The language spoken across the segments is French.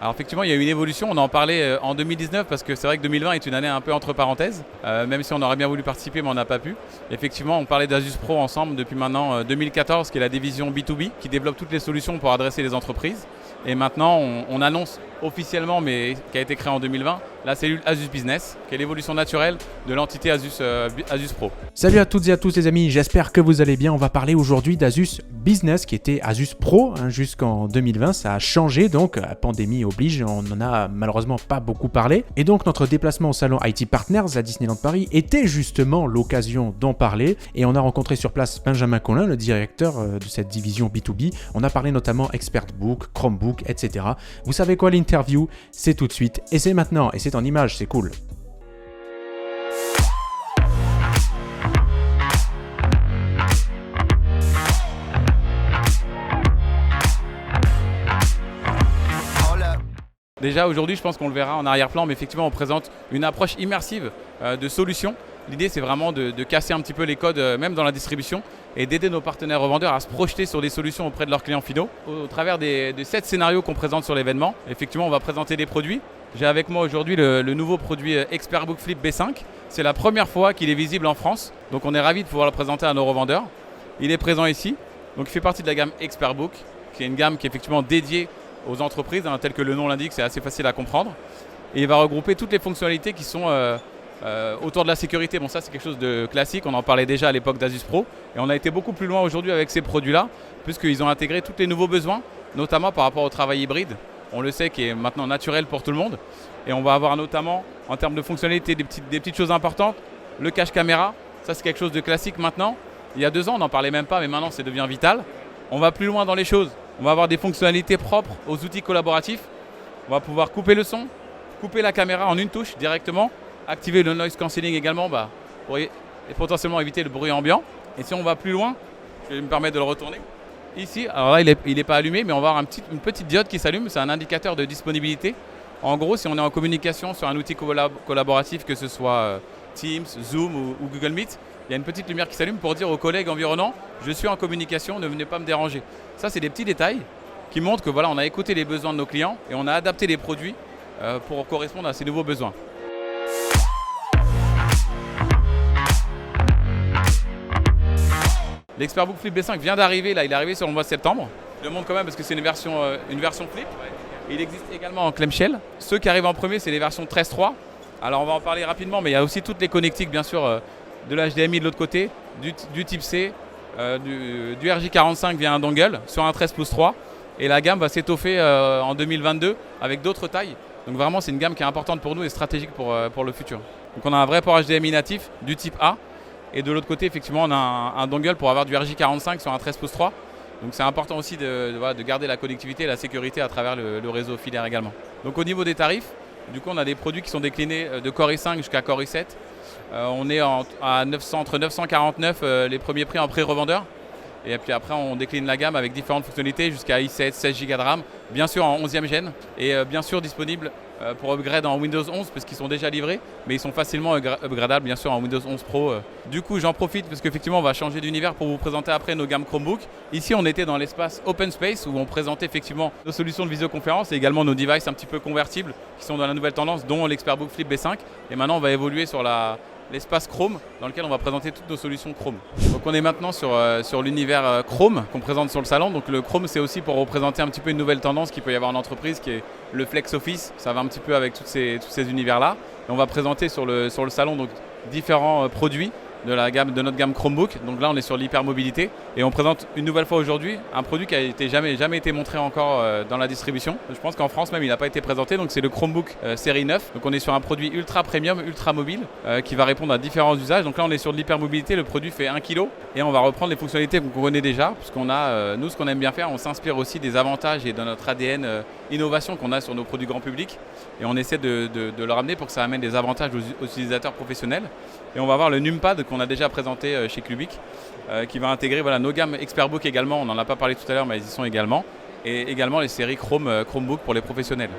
Alors effectivement, il y a eu une évolution, on en parlait en 2019 parce que c'est vrai que 2020 est une année un peu entre parenthèses, même si on aurait bien voulu participer mais on n'a pas pu. Effectivement, on parlait d'Asus Pro ensemble depuis maintenant 2014, qui est la division B2B, qui développe toutes les solutions pour adresser les entreprises. Et maintenant, on annonce officiellement, mais qui a été créée en 2020, la cellule Asus Business, qui est l'évolution naturelle de l'entité Asus Pro. Salut à toutes et à tous les amis, j'espère que vous allez bien. On va parler aujourd'hui d'Asus Business qui était Asus Pro jusqu'en 2020. Ça a changé donc, la pandémie oblige, on n'en a malheureusement pas beaucoup parlé. Et donc notre déplacement au salon IT Partners à Disneyland Paris était justement l'occasion d'en parler. Et on a rencontré sur place Benjamin Collin, le directeur de cette division B2B. On a parlé notamment Expertbook, Chromebook, etc. Vous savez quoi, l'interview, c'est tout de suite et c'est maintenant. Et c'est en image, c'est cool. Déjà aujourd'hui, je pense qu'on le verra en arrière-plan, mais effectivement, on présente une approche immersive de solutions. L'idée, c'est vraiment de casser un petit peu les codes, même dans la distribution, et d'aider nos partenaires revendeurs à se projeter sur des solutions auprès de leurs clients finaux. Au travers des 7 scénarios qu'on présente sur l'événement, effectivement, on va présenter des produits. J'ai avec moi aujourd'hui le nouveau produit Expertbook Flip B5. C'est la première fois qu'il est visible en France, donc on est ravis de pouvoir le présenter à nos revendeurs. Il est présent ici, donc il fait partie de la gamme Expertbook, qui est une gamme qui est effectivement dédiée aux entreprises, tel que le nom l'indique, c'est assez facile à comprendre. Et il va regrouper toutes les fonctionnalités qui sont autour de la sécurité. Bon, ça c'est quelque chose de classique, on en parlait déjà à l'époque d'Asus Pro. Et on a été beaucoup plus loin aujourd'hui avec ces produits-là, puisqu'ils ont intégré tous les nouveaux besoins, notamment par rapport au travail hybride. On le sait, qui est maintenant naturel pour tout le monde. Et on va avoir notamment, en termes de fonctionnalités, des petites choses importantes. Le cache caméra, ça c'est quelque chose de classique maintenant. Il y a 2 ans, on n'en parlait même pas, mais maintenant ça devient vital. On va plus loin dans les choses. On va avoir des fonctionnalités propres aux outils collaboratifs. On va pouvoir couper le son, couper la caméra en une touche directement, activer le noise cancelling également pour potentiellement éviter le bruit ambiant. Et si on va plus loin, je vais me permettre de le retourner. Ici, alors là il n'est pas allumé, mais on va avoir une petite diode qui s'allume, c'est un indicateur de disponibilité. En gros, si on est en communication sur un outil collaboratif, que ce soit Teams, Zoom ou Google Meet, il y a une petite lumière qui s'allume pour dire aux collègues environnants « je suis en communication, ne venez pas me déranger ». Ça, c'est des petits détails qui montrent que voilà, on a écouté les besoins de nos clients et on a adapté les produits pour correspondre à ces nouveaux besoins. L'Expertbook Flip B5 vient d'arriver, là, il est arrivé sur le mois de septembre. Je le montre quand même parce que c'est une version flip. Il existe également en clamshell. Ceux qui arrivent en premier, c'est les versions 13.3. Alors on va en parler rapidement, mais il y a aussi toutes les connectiques, bien sûr, de l'HDMI de l'autre côté, du type C, du RJ45 via un dongle sur un 13/3. Et la gamme va s'étoffer en 2022 avec d'autres tailles. Donc vraiment, c'est une gamme qui est importante pour nous et stratégique pour le futur. Donc on a un vrai port HDMI natif du type A. Et de l'autre côté, effectivement, on a un dongle pour avoir du RJ45 sur un 13/3. Donc c'est important aussi de garder la connectivité et la sécurité à travers le réseau filaire également. Donc au niveau des tarifs, du coup, on a des produits qui sont déclinés de Core i5 jusqu'à Core i7. On est entre 949 les premiers prix en pré-revendeur. Et puis après, on décline la gamme avec différentes fonctionnalités jusqu'à i7, 16 Go de RAM, bien sûr en 11e gène, et bien sûr disponible pour upgrade en Windows 11 parce qu'ils sont déjà livrés, mais ils sont facilement upgradables bien sûr en Windows 11 Pro. Du coup, j'en profite parce qu'effectivement, on va changer d'univers pour vous présenter après nos gammes Chromebook. Ici, on était dans l'espace Open Space où on présentait effectivement nos solutions de visioconférence et également nos devices un petit peu convertibles qui sont dans la nouvelle tendance, dont l'Expertbook Flip B5. Et maintenant, on va évoluer sur l'espace Chrome dans lequel on va présenter toutes nos solutions Chrome. Donc on est maintenant sur l'univers Chrome qu'on présente sur le salon. Donc le Chrome, c'est aussi pour représenter un petit peu une nouvelle tendance qu'il peut y avoir en entreprise qui est le Flex Office. Ça va un petit peu avec tous ces univers-là. Et on va présenter sur le salon donc, différents produits de notre gamme Chromebook. Donc là, on est sur l'hypermobilité et on présente une nouvelle fois aujourd'hui un produit qui a jamais été montré encore dans la distribution. Je pense qu'en France même, il n'a pas été présenté. Donc c'est le Chromebook série 9. Donc on est sur un produit ultra premium, ultra mobile qui va répondre à différents usages. Donc là, on est sur de l'hypermobilité. Le produit fait 1 kg et on va reprendre les fonctionnalités qu'on connaît déjà, puisqu'on a, nous, ce qu'on aime bien faire, on s'inspire aussi des avantages et de notre ADN innovation qu'on a sur nos produits grand public. Et on essaie de le ramener pour que ça amène des avantages aux utilisateurs professionnels. Et on va voir le Numpad qu'on a déjà présenté chez Clubic, qui va intégrer nos gammes Expertbook également, on n'en a pas parlé tout à l'heure mais elles y sont également, et également les séries Chromebook pour les professionnels.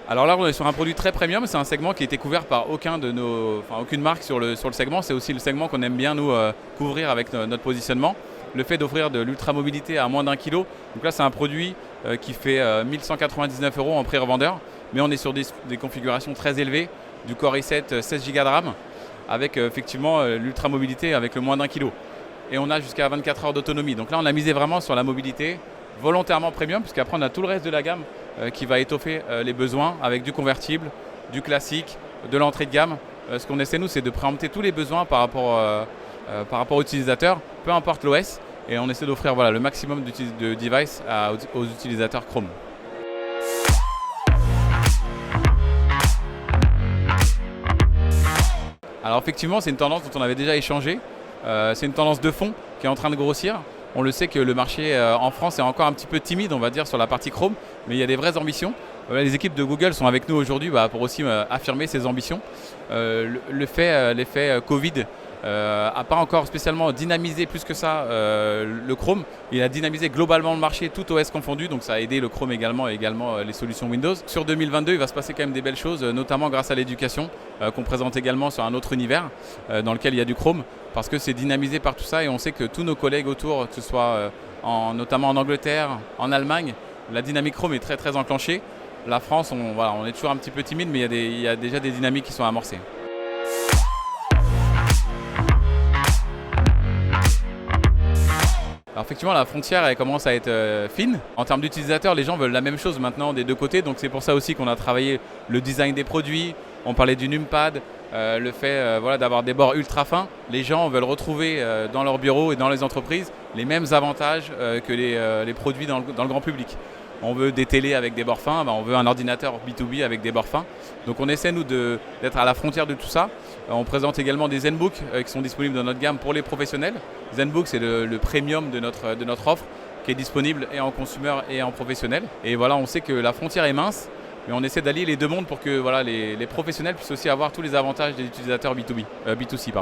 Alors là, on est sur un produit très premium, c'est un segment qui a été couvert par aucune marque sur le segment, c'est aussi le segment qu'on aime bien nous couvrir avec notre positionnement. le fait d'offrir de l'ultra-mobilité à moins d'1 kg. Donc là, c'est un produit qui fait 1199 € en pré-revendeur, mais on est sur des configurations très élevées, du Core i7 16 Go de RAM, avec effectivement l'ultra-mobilité avec le moins d'1 kg. Et on a jusqu'à 24 heures d'autonomie. Donc là, on a misé vraiment sur la mobilité, volontairement premium, puisqu'après, on a tout le reste de la gamme qui va étoffer les besoins avec du convertible, du classique, de l'entrée de gamme. Ce qu'on essaie, nous, c'est de préempter tous les besoins par rapport aux utilisateurs, peu importe l'OS, et on essaie d'offrir voilà, le maximum de devices aux utilisateurs Chrome. Alors effectivement, c'est une tendance dont on avait déjà échangé. C'est une tendance de fond qui est en train de grossir. On le sait que le marché en France est encore un petit peu timide, on va dire, sur la partie Chrome, mais il y a des vraies ambitions. Les équipes de Google sont avec nous aujourd'hui pour aussi affirmer ces ambitions. L'effet Covid n'a pas encore spécialement dynamisé plus que ça le Chrome. Il a dynamisé globalement le marché, tout OS confondu, donc ça a aidé le Chrome également et également les solutions Windows. Sur 2022, il va se passer quand même des belles choses, notamment grâce à l'éducation, qu'on présente également sur un autre univers dans lequel il y a du Chrome, parce que c'est dynamisé par tout ça et on sait que tous nos collègues autour, que ce soit notamment en Angleterre, en Allemagne, la dynamique Chrome est très très enclenchée. La France, on est toujours un petit peu timide, mais il y a déjà des dynamiques qui sont amorcées. Alors effectivement, la frontière elle commence à être fine. En termes d'utilisateurs, les gens veulent la même chose maintenant des deux côtés. Donc c'est pour ça aussi qu'on a travaillé le design des produits. On parlait du numpad, le fait d'avoir des bords ultra fins. Les gens veulent retrouver dans leur bureau et dans les entreprises les mêmes avantages que les produits dans le grand public. On veut des télés avec des bords fins, on veut un ordinateur B2B avec des bords fins. Donc on essaie nous d'être à la frontière de tout ça. On présente également des ZenBook qui sont disponibles dans notre gamme pour les professionnels. ZenBook c'est le premium de notre offre qui est disponible et en consumer et en professionnel. Et voilà, on sait que la frontière est mince, mais on essaie d'allier les deux mondes pour que les professionnels puissent aussi avoir tous les avantages des utilisateurs B2C.